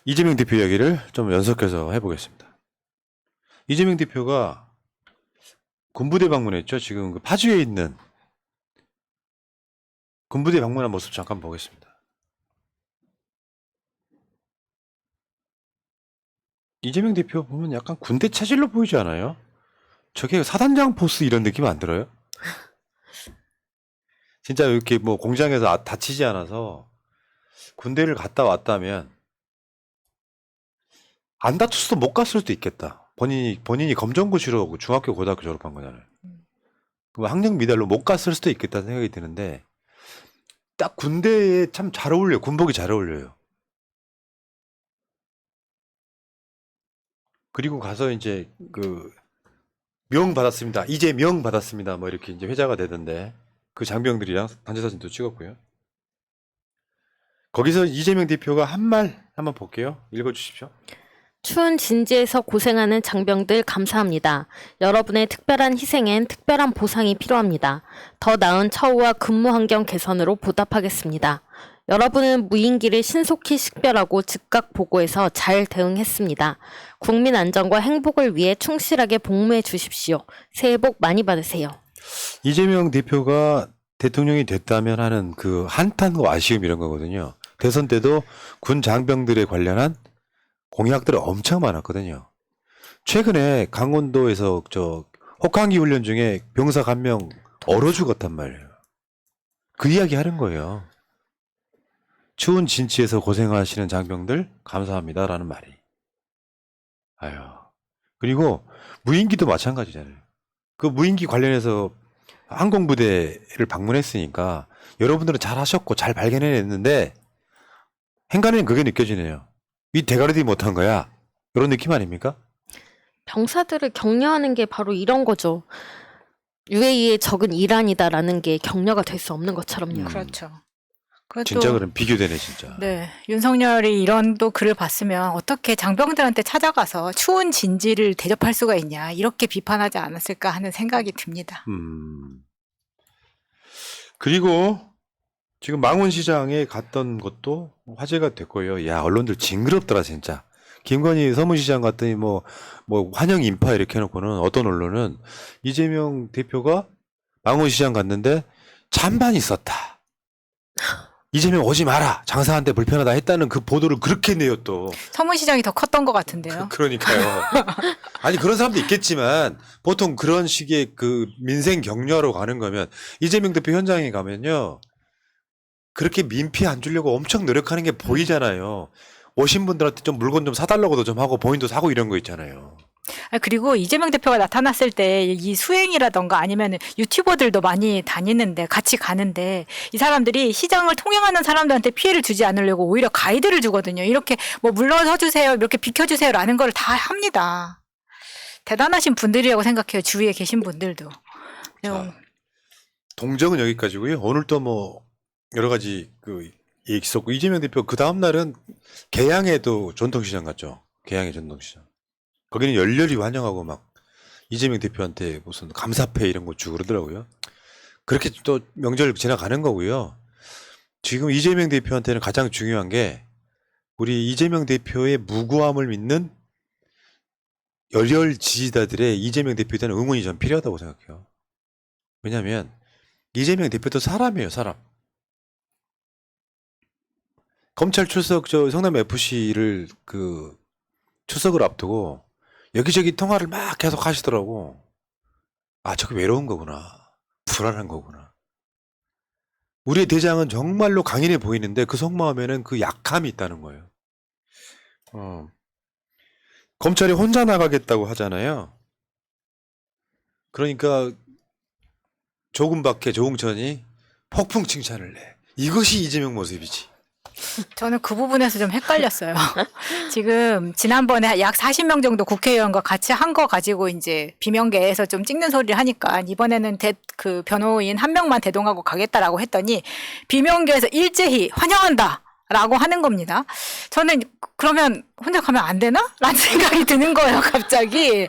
이재명 대표 이야기를 좀 연속해서 해보겠습니다. 이재명 대표가 군부대 방문했죠. 지금 그 파주에 있는 군부대 방문한 모습 잠깐 보겠습니다. 이재명 대표 보면 약간 군대 체질로 보이지 않아요? 저게 사단장 포스 이런 느낌 안 들어요? 진짜 이렇게 뭐 공장에서 다치지 않아서 군대를 갔다 왔다면 안 다쳤어도 못 갔을 수도 있겠다. 본인이 검정고 치르고 중학교 고등학교 졸업한 거잖아요. 그럼 학력 미달로 못 갔을 수도 있겠다는 생각이 드는데 딱 군대에 참 잘 어울려요. 군복이 잘 어울려요. 그리고 가서 이제 그 명 받았습니다. 이제 명 받았습니다. 뭐 이렇게 이제 회자가 되던데 그 장병들이랑 단체 사진도 찍었고요. 거기서 이재명 대표가 한 말 한번 볼게요. 읽어주십시오. 추운 진지에서 고생하는 장병들 감사합니다. 여러분의 특별한 희생엔 특별한 보상이 필요합니다. 더 나은 처우와 근무 환경 개선으로 보답하겠습니다. 여러분은 무인기를 신속히 식별하고 즉각 보고해서 잘 대응했습니다. 국민 안전과 행복을 위해 충실하게 복무해 주십시오. 새해 복 많이 받으세요. 이재명 대표가 대통령이 됐다면 하는 그 한탄과 아쉬움 이런 거거든요. 대선 때도 군 장병들에 관련한 공약들이 엄청 많았거든요. 최근에 강원도에서 저 혹한기 훈련 중에 병사 한 명 얼어 죽었단 말이에요. 그 이야기 하는 거예요. 추운 진치에서 고생하시는 장병들 감사합니다라는 말이. 아유. 그리고 무인기도 마찬가지잖아요. 그 무인기 관련해서 항공부대를 방문했으니까 여러분들은 잘 하셨고 잘 발견해냈는데 행간에는 그게 느껴지네요. 이 대가리들이 못한 거야. 이런 느낌 아닙니까? 병사들을 격려하는 게 바로 이런 거죠. UAE의 적은 이란이다라는 게 격려가 될 수 없는 것처럼요. 그렇죠. 그것도 진짜 그럼 비교되네 진짜. 네, 윤석열이 이런 또 글을 봤으면 어떻게 장병들한테 찾아가서 추운 진지를 대접할 수가 있냐 이렇게 비판하지 않았을까 하는 생각이 듭니다. 그리고 지금 망원시장에 갔던 것도 화제가 됐고요. 야, 언론들 징그럽더라 진짜. 김건희 서문시장 갔더니 뭐 환영 인파 이렇게 해놓고는 어떤 언론은 이재명 대표가 망원시장 갔는데 찬반 있었다. 이재명 오지 마라. 장사하는데 불편하다 했다는 그 보도를 그렇게 내요 또. 서문시장이 더 컸던 것 같은데요. 그러니까요. 아니 그런 사람도 있겠지만 보통 그런 식의 그 민생 격려하러 가는 거면 이재명 대표 현장에 가면요. 그렇게 민피 안 주려고 엄청 노력하는 게 보이잖아요. 오신 분들한테 좀 물건 좀 사달라고도 좀 하고 본인도 사고 이런 거 있잖아요. 그리고 이재명 대표가 나타났을 때 이 수행이라던가 아니면 유튜버들도 많이 다니는데 같이 가는데 이 사람들이 시장을 통행하는 사람들한테 피해를 주지 않으려고 오히려 가이드를 주거든요. 이렇게 뭐 물러서 주세요, 이렇게 비켜주세요라는 걸 다 합니다. 대단하신 분들이라고 생각해요. 주위에 계신 분들도. 자, 동정은 여기까지고요. 오늘 또 뭐 여러 가지 그 얘기 있었고 이재명 대표 그 다음 날은 개양에도 전통시장 갔죠. 개양의 전통시장. 거기는 열렬히 환영하고 막 이재명 대표한테 무슨 감사패 이런 거 주고 그러더라고요. 그렇게 또 명절 지나가는 거고요. 지금 이재명 대표한테는 가장 중요한 게 우리 이재명 대표의 무고함을 믿는 열혈 지지자들의 이재명 대표에 대한 응원이 전 필요하다고 생각해요. 왜냐하면 이재명 대표도 사람이에요, 사람. 검찰 출석 저 성남 FC를 그 출석을 앞두고 여기저기 통화를 막 계속 하시더라고. 아, 저게 외로운 거구나. 불안한 거구나. 우리의 대장은 정말로 강인해 보이는데 그 속마음에는 그 약함이 있다는 거예요. 검찰이 혼자 나가겠다고 하잖아요. 그러니까 조금밖에 조응천이 폭풍 칭찬을 해. 이것이 이재명 모습이지. 저는 그 부분에서 좀 헷갈렸어요. 지금 지난번에 약 40명 정도 국회의원과 같이 한 거 가지고 이제 비명계에서 좀 찍는 소리를 하니까 이번에는 그 변호인 한 명만 대동하고 가겠다라고 했더니 비명계에서 일제히 환영한다. 라고 하는 겁니다. 저는 그러면 혼자 가면 안 되나? 라는 생각이 드는 거예요, 갑자기.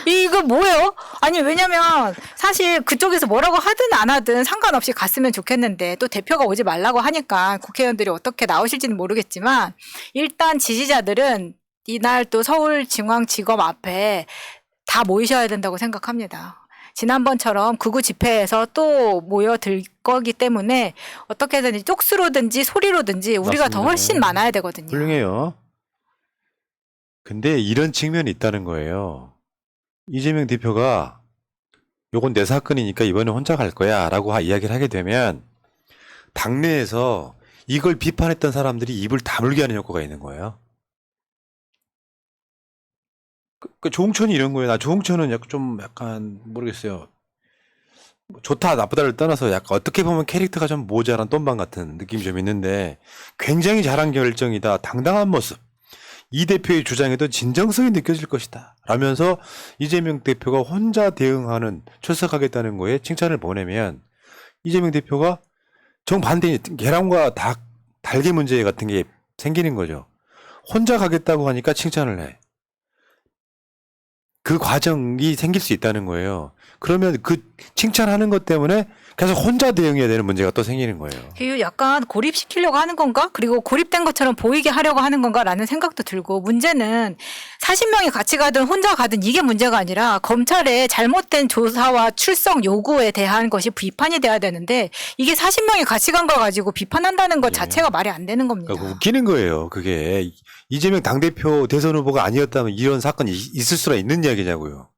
이거 뭐예요? 아니, 왜냐면 사실 그쪽에서 뭐라고 하든 안 하든 상관없이 갔으면 좋겠는데 또 대표가 오지 말라고 하니까 국회의원들이 어떻게 나오실지는 모르겠지만 일단 지지자들은 이날 또 서울중앙지검 앞에 다 모이셔야 된다고 생각합니다. 지난번처럼 극우 집회에서 또 모여들 거기 때문에 어떻게든 쪽수로든지 소리로든지 우리가 더 맞습니다. 훨씬 많아야 되거든요. 훌륭해요. 근데 이런 측면이 있다는 거예요. 이재명 대표가 요건 내 사건이니까 이번에 혼자 갈 거야 라고 이야기를 하게 되면 당내에서 이걸 비판했던 사람들이 입을 다물게 하는 효과가 있는 거예요. 그 조홍천이 이런 거예요. 나 조홍천은 약간 모르겠어요. 뭐 좋다 나쁘다를 떠나서 약간 어떻게 보면 캐릭터가 좀 모자란 똠방 같은 느낌이 좀 있는데 굉장히 잘한 결정이다. 당당한 모습. 이 대표의 주장에도 진정성이 느껴질 것이다. 라면서 이재명 대표가 혼자 대응하는 출석하겠다는 거에 칭찬을 보내면 이재명 대표가 정반대인 계란과 닭, 달걀 문제 같은 게 생기는 거죠. 혼자 가겠다고 하니까 칭찬을 해. 그 과정이 생길 수 있다는 거예요. 그러면 그 칭찬하는 것 때문에 계속 혼자 대응해야 되는 문제가 또 생기는 거예요. 그 약간 고립시키려고 하는 건가? 그리고 고립된 것처럼 보이게 하려고 하는 건가라는 생각도 들고 문제는 40명이 같이 가든 혼자 가든 이게 문제가 아니라 검찰의 잘못된 조사와 출석 요구에 대한 것이 비판이 돼야 되는데 이게 40명이 같이 간 거 가지고 비판한다는 것 예. 자체가 말이 안 되는 겁니다. 그러니까 웃기는 거예요. 그게 이재명 당대표 대선 후보가 아니었다면 이런 사건이 있을 수가 있는 이야기냐고요.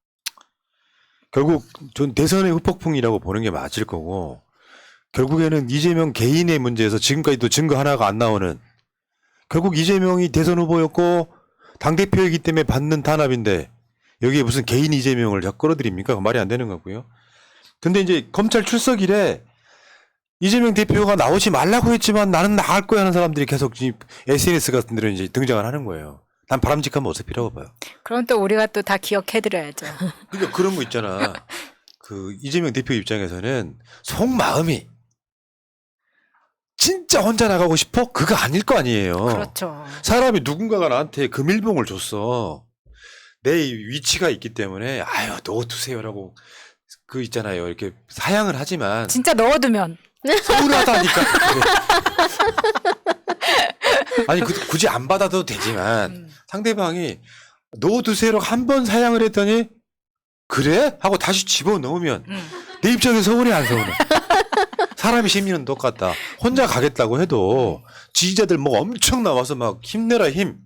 결국 전 대선의 후폭풍이라고 보는 게 맞을 거고 결국에는 이재명 개인의 문제에서 지금까지도 증거 하나가 안 나오는 결국 이재명이 대선 후보였고 당대표이기 때문에 받는 탄압인데 여기에 무슨 개인 이재명을 자꾸 끌어들입니까? 말이 안 되는 거고요. 근데 이제 검찰 출석일에 이재명 대표가 나오지 말라고 했지만 나는 나갈 거야 하는 사람들이 계속 SNS 같은 데로 이제 등장을 하는 거예요. 난 바람직한 모습이라고 봐요. 그럼 또 우리가 또 다 기억해드려야죠. 그러니까 그런 거 있잖아. 그 이재명 대표 입장에서는 속마음이 진짜 혼자 나가고 싶어? 그거 아닐 거 아니에요. 그렇죠. 사람이 누군가가 나한테 금일봉을 줬어. 내 위치가 있기 때문에 아유 넣어두세요라고 그 있잖아요. 이렇게 사양을 하지만 진짜 넣어두면 서운하다니까. 아니 굳이 안 받아도 되지만 상대방이 넣어두세요라고 한 번 사양을 했더니 그래? 하고 다시 집어넣으면 내 입장에서 서운해 안 서운해? 사람의 심리는 똑같다. 혼자 가겠다고 해도 지지자들 뭐 엄청 나와서 막 힘내라 힘.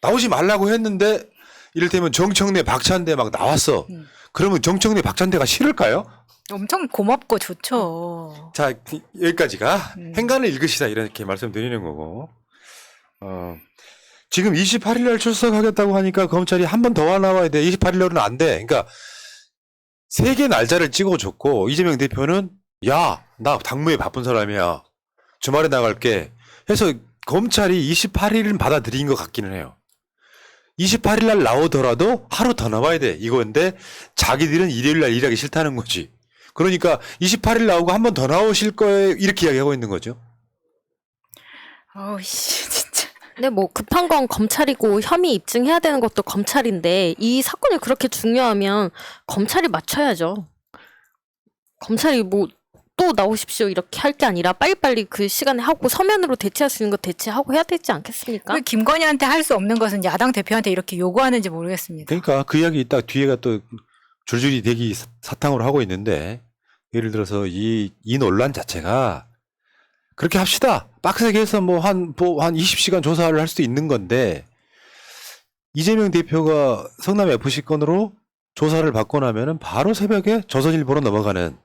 나오지 말라고 했는데 이를테면 정청래 박찬대 막 나왔어. 그러면 정청래 박찬대가 싫을까요? 엄청 고맙고 좋죠. 자 여기까지가 행간을 읽으시다 이렇게 말씀드리는 거고 지금 28일 날 출석하겠다고 하니까 검찰이 한 번 더 나와야 돼. 28일 날은 안 돼. 그러니까 3개 날짜를 찍어줬고 이재명 대표는 야, 나 당무에 바쁜 사람이야. 주말에 나갈게. 해서 검찰이 28일은 받아들인 것 같기는 해요. 28일 날 나오더라도 하루 더 나와야 돼. 이건데 자기들은 일요일 날 일하기 싫다는 거지. 그러니까 28일 나오고 한 번 더 나오실 거예요. 이렇게 이야기하고 있는 거죠. 어우씨 진짜. 근데 뭐 급한 건 검찰이고 혐의 입증해야 되는 것도 검찰인데 이 사건이 그렇게 중요하면 검찰이 맞춰야죠. 검찰이 뭐 또 나오십시오 이렇게 할 게 아니라 빨리빨리 그 시간에 하고 서면으로 대체할 수 있는 거 대체하고 해야 되지 않겠습니까? 왜 김건희한테 할 수 없는 것은 야당 대표한테 이렇게 요구하는지 모르겠습니다. 그러니까 그 이야기 딱 뒤에가 또 줄줄이 대기 사탕으로 하고 있는데 예를 들어서 이 논란 자체가 그렇게 합시다. 빡세게 해서 한 20시간 조사를 할 수도 있는 건데 이재명 대표가 성남 FC 건으로 조사를 받고 나면은 바로 새벽에 조선일보로 넘어가는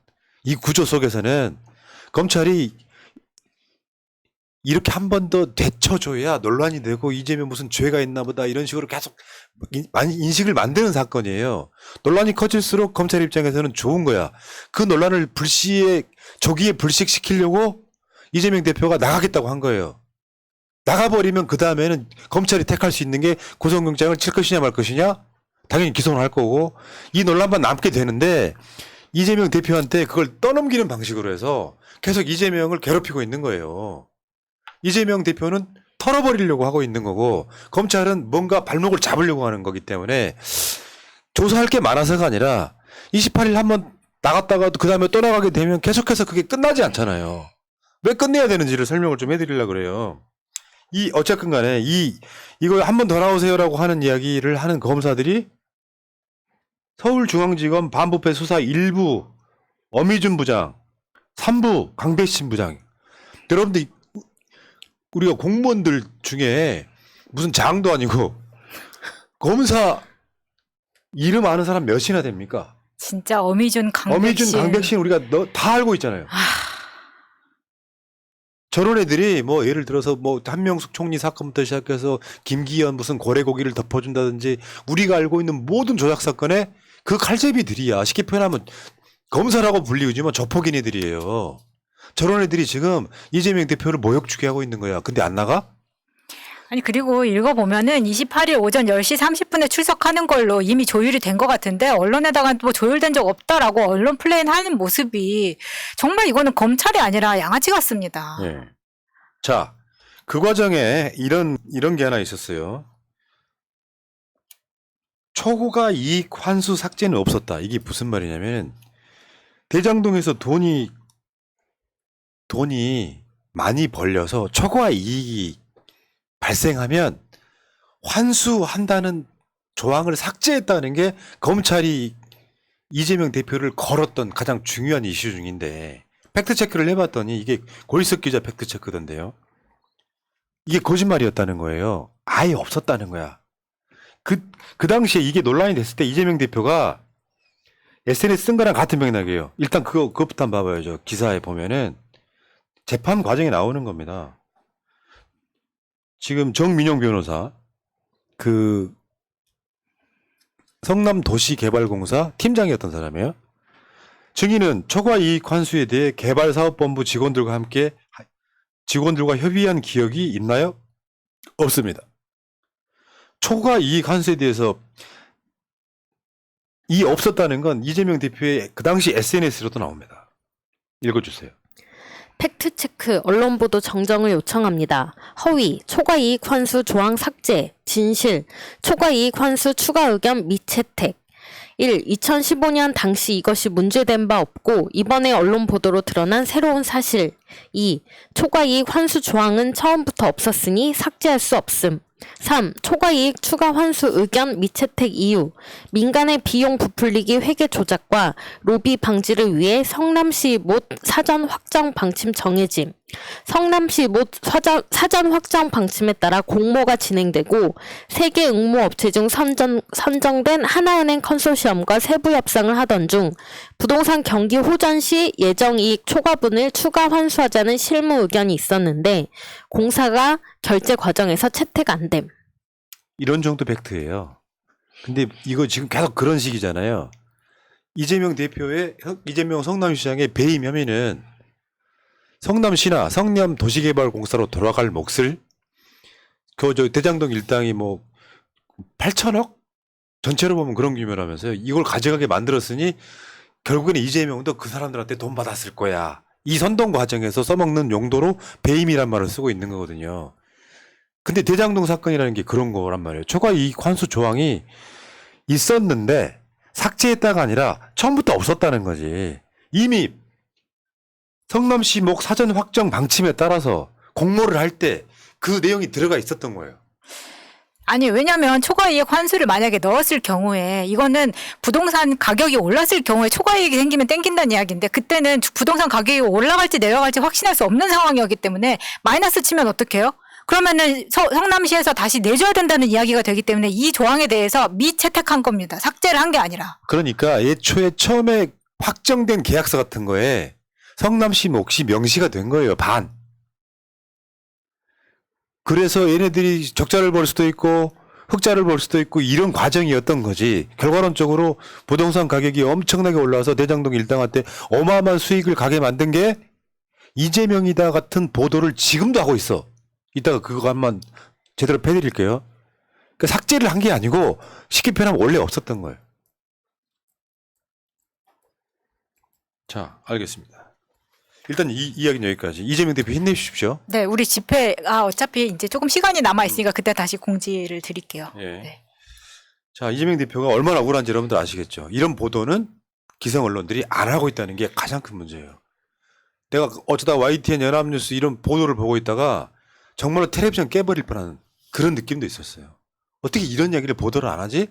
이 구조 속에서는 검찰이 이렇게 한 번 더 되쳐줘야 논란이 되고 이재명 무슨 죄가 있나 보다 이런 식으로 계속 인식을 만드는 사건이에요. 논란이 커질수록 검찰 입장에서는 좋은 거야. 그 논란을 조기에 불식시키려고 이재명 대표가 나가겠다고 한 거예요. 나가버리면 그 다음에는 검찰이 택할 수 있는 게 구속영장을 칠 것이냐 말 것이냐? 당연히 기소를 할 거고 이 논란만 남게 되는데 이재명 대표한테 그걸 떠넘기는 방식으로 해서 계속 이재명을 괴롭히고 있는 거예요. 이재명 대표는 털어버리려고 하고 있는 거고 검찰은 뭔가 발목을 잡으려고 하는 거기 때문에 조사할 게 많아서가 아니라 28일 한번 나갔다가도 그 다음에 또 나가게 되면 계속해서 그게 끝나지 않잖아요. 왜 끝내야 되는지를 설명을 좀 해드리려고 그래요. 어쨌든 간에 이거 한 번 더 나오세요라고 하는 이야기를 하는 검사들이 서울중앙지검 반부패 수사 1부 엄희준 부장, 3부 강백신 부장. 여러분들 우리가 공무원들 중에 무슨 장도 아니고 검사 이름 아는 사람 몇이나 됩니까? 진짜 어미준 강백신 우리가 다 알고 있잖아요. 저런 애들이 뭐 예를 들어서 뭐 한명숙 총리 사건부터 시작해서 김기현 무슨 고래고기를 덮어준다든지 우리가 알고 있는 모든 조작 사건에 그 칼제비들이야. 쉽게 표현하면 검사라고 불리우지만 저폭인 애들이에요. 저런 애들이 지금 이재명 대표를 모욕주게 하고 있는 거야. 근데 안 나가? 아니 그리고 읽어보면은 28일 오전 10시 30분에 출석하는 걸로 이미 조율이 된 것 같은데 언론에다가 뭐 조율된 적 없다라고 언론 플레이하는 모습이 정말 이거는 검찰이 아니라 양아치 같습니다. 예. 자, 그 과정에 이런 게 하나 있었어요. 초과 이익 환수 삭제는 없었다. 이게 무슨 말이냐면 대장동에서 돈이 많이 벌려서 초과 이익이 발생하면 환수한다는 조항을 삭제했다는 게 검찰이 이재명 대표를 걸었던 가장 중요한 이슈 중인데 팩트체크를 해봤더니 이게 고일석 기자 팩트체크던데요. 이게 거짓말이었다는 거예요. 아예 없었다는 거야. 그 당시에 이게 논란이 됐을 때 이재명 대표가 SNS 쓴 거랑 같은 맥락이에요. 일단 그것부터 한번 봐봐요. 저 기사에 보면은 재판 과정에 나오는 겁니다. 지금 정민용 변호사, 그 성남도시개발공사 팀장이었던 사람이에요. 증인은 초과 이익 환수에 대해 개발사업본부 직원들과 협의한 기억이 있나요? 없습니다. 초과 이익 환수에 대해서 없었다는 건 이재명 대표의 그 당시 SNS로도 나옵니다. 읽어주세요. 팩트체크, 언론보도 정정을 요청합니다. 허위, 초과이익 환수 조항 삭제, 진실, 초과이익 환수 추가 의견 미채택. 1. 2015년 당시 이것이 문제된 바 없고 이번에 언론 보도로 드러난 새로운 사실. 2. 초과이익 환수 조항은 처음부터 없었으니 삭제할 수 없음. 3. 초과이익 추가 환수 의견 미채택 이유. 민간의 비용 부풀리기 회계 조작과 로비 방지를 위해 성남시 못 사전 확정 방침 정해짐. 성남시 못 사전 확정 방침에 따라 공모가 진행되고 3개 응모업체 중 선정된 하나은행 컨소시엄과 세부 협상을 하던 중 부동산 경기 호전 시 예정이익 초과분을 추가 환수하자는 실무 의견이 있었는데 공사가 결제 과정에서 채택 안 됨. 이런 정도 팩트예요. 근데 이거 지금 계속 그런 식이잖아요. 이재명 성남시장의 배임 혐의는 성남시나 성남도시개발공사로 돌아갈 몫을 대장동 일당이 뭐 8천억? 전체로 보면 그런 규모라면서요. 이걸 가져가게 만들었으니 결국에는 이재명도 그 사람들한테 돈 받았을 거야. 이 선동 과정에서 써먹는 용도로 배임이란 말을 쓰고 있는 거거든요. 근데 대장동 사건이라는 게 그런 거란 말이에요. 초과 이익 환수 조항이 있었는데 삭제했다가 아니라 처음부터 없었다는 거지. 이미 성남시 목 사전 확정 방침에 따라서 공모를 할 때 그 내용이 들어가 있었던 거예요. 아니 왜냐하면 초과이익 환수를 만약에 넣었을 경우에 이거는 부동산 가격이 올랐을 경우에 초과이익이 생기면 땡긴다는 이야기인데 그때는 부동산 가격이 올라갈지 내려갈지 확신할 수 없는 상황이었기 때문에 마이너스 치면 어떡해요? 그러면은 성남시에서 다시 내줘야 된다는 이야기가 되기 때문에 이 조항에 대해서 미채택한 겁니다. 삭제를 한 게 아니라. 그러니까 애초에 처음에 확정된 계약서 같은 거에 성남시 몫이 명시가 된 거예요. 반. 그래서 얘네들이 적자를 벌 수도 있고 흑자를 벌 수도 있고 이런 과정이었던 거지. 결과론적으로 부동산 가격이 엄청나게 올라와서 대장동 일당한테 어마어마한 수익을 가게 만든 게 이재명이다 같은 보도를 지금도 하고 있어. 이따가 그거 한번 제대로 패드릴게요. 그러니까 삭제를 한 게 아니고 쉽게 표현하면 원래 없었던 거예요. 자, 알겠습니다. 일단 이 이야기는 여기까지. 이재명 대표 힘내십시오. 네, 우리 집회가 어차피 이제 조금 시간이 남아 있으니까 그때 다시 공지를 드릴게요. 예. 네. 자, 이재명 대표가 얼마나 억울한지 여러분들 아시겠죠? 이런 보도는 기성 언론들이 안 하고 있다는 게 가장 큰 문제예요. 내가 어쩌다 YTN 연합뉴스 이런 보도를 보고 있다가 정말로 텔레비전 깨버릴 뻔한 그런 느낌도 있었어요. 어떻게 이런 이야기를 보도를 안 하지?